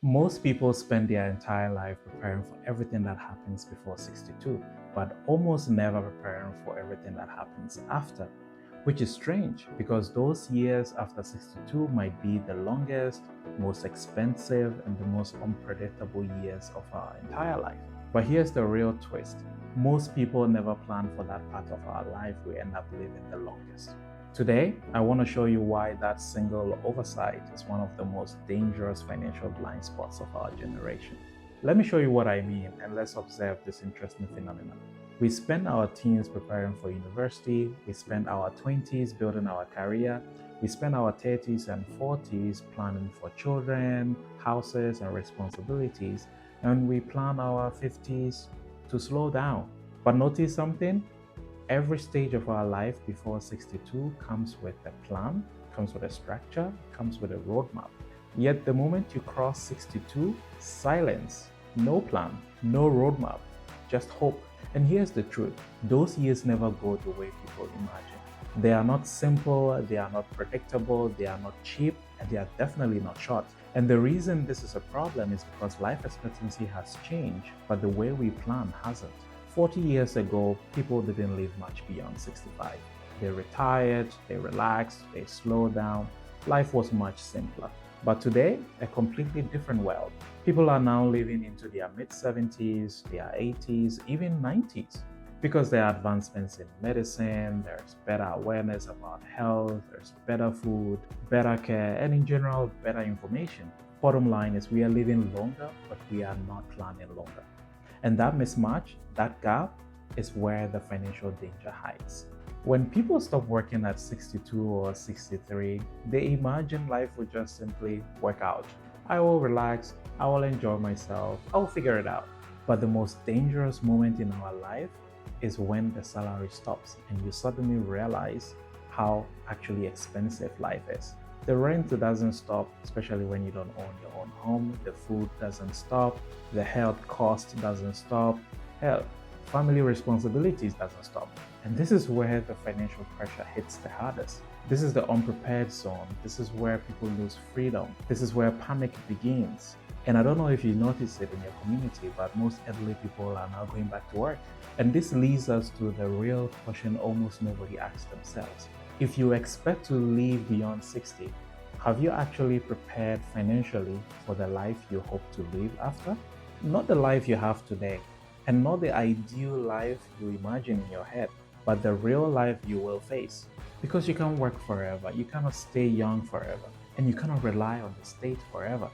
Most people spend their entire life preparing for everything that happens before 62, but almost never preparing for everything that happens after, which is strange because those years after 62 might be the longest, most expensive, and the most unpredictable years of our entire life. But here's the real twist: most people never plan for that part of our life we end up living the longest. Today, I want to show you why that single oversight is one of the most dangerous financial blind spots of our generation. Let me show you what I mean, and let's observe this interesting phenomenon. We spend our teens preparing for university, we spend our 20s building our career, we spend our 30s and 40s planning for children, houses, and responsibilities, and we plan our 50s to slow down. But notice something? Every stage of our life before 62 comes with a plan, comes with a structure, comes with a roadmap. Yet the moment you cross 62, silence, no plan, no roadmap, just hope. And here's the truth: those years never go the way people imagine. They are not simple, they are not predictable, they are not cheap, and they are definitely not short. And the reason this is a problem is because life expectancy has changed, but the way we plan hasn't. 40 years ago, people didn't live much beyond 65. They retired, they relaxed, they slowed down. Life was much simpler. But today, a completely different world. People are now living into their mid-70s, their 80s, even 90s. Because there are advancements in medicine, there's better awareness about health, there's better food, better care, and in general, better information. Bottom line is we are living longer, but we are not planning longer. And that mismatch, that gap, is where the financial danger hides. When people stop working at 62 or 63, they imagine life will just simply work out. I will relax, I will enjoy myself, I'll figure it out. But the most dangerous moment in our life is when the salary stops and you suddenly realize how actually expensive life is. The rent doesn't stop, especially when you don't own your own home. The food doesn't stop. The health cost doesn't stop. Hell, family responsibilities doesn't stop. And this is where the financial pressure hits the hardest. This is the unprepared zone. This is where people lose freedom. This is where panic begins. And I don't know if you notice it in your community, but most elderly people are now going back to work. And this leads us to the real question almost nobody asks themselves. If you expect to live beyond 60, have you actually prepared financially for the life you hope to live after? Not the life you have today, and not the ideal life you imagine in your head, but the real life you will face. Because you can't work forever, you cannot stay young forever, and you cannot rely on the state forever.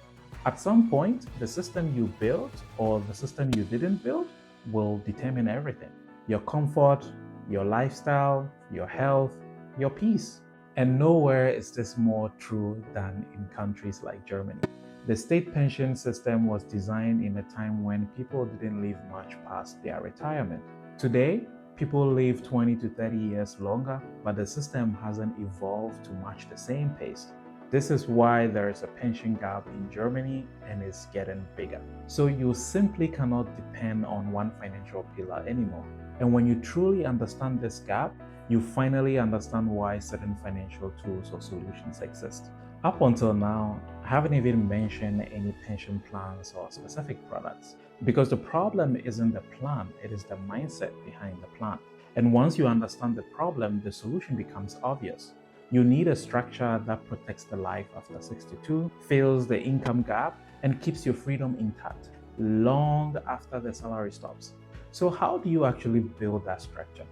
At some point, the system you built or the system you didn't build will determine everything: your comfort, your lifestyle, your health, your peace. And nowhere is this more true than in countries like Germany. The state pension system was designed in a time when people didn't live much past their retirement. Today, people live 20 to 30 years longer, but the system hasn't evolved to match the same pace. This is why there is a pension gap in Germany and it's getting bigger. So you simply cannot depend on one financial pillar anymore. And when you truly understand this gap, you finally understand why certain financial tools or solutions exist. Up until now, I haven't even mentioned any pension plans or specific products because the problem isn't the plan, it is the mindset behind the plan. And once you understand the problem, the solution becomes obvious. You need a structure that protects the life after 62, fills the income gap, and keeps your freedom intact long after the salary stops. So, how do you actually build that structure?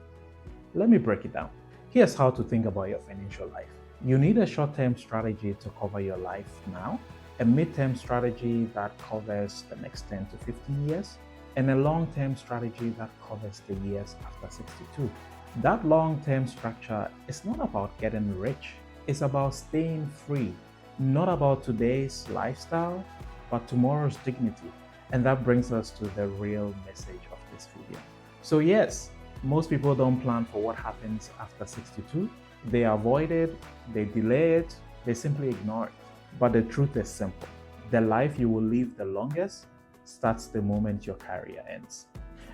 Let me break it down. Here's how to think about your financial life. You need a short-term strategy to cover your life now, a mid-term strategy that covers the next 10 to 15 years, and a long-term strategy that covers the years after 62. That long-term structure is not about getting rich, it's about staying free, not about today's lifestyle, but tomorrow's dignity. And that brings us to the real message of this video. So yes, most people don't plan for what happens after 62. They avoid it, they delay it, they simply ignore it. But the truth is simple. The life you will live the longest starts the moment your career ends.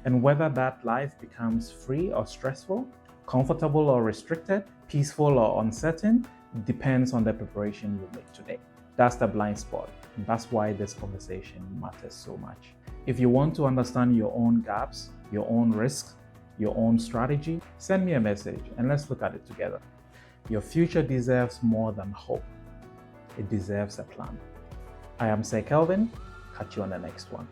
And whether that life becomes free or stressful, comfortable or restricted, peaceful or uncertain, depends on the preparation you make today. That's the blind spot. And that's why this conversation matters so much. If you want to understand your own gaps, your own risks, your own strategy, send me a message and let's look at it together. Your future deserves more than hope. It deserves a plan. I am Sir Kelvin. Catch you on the next one.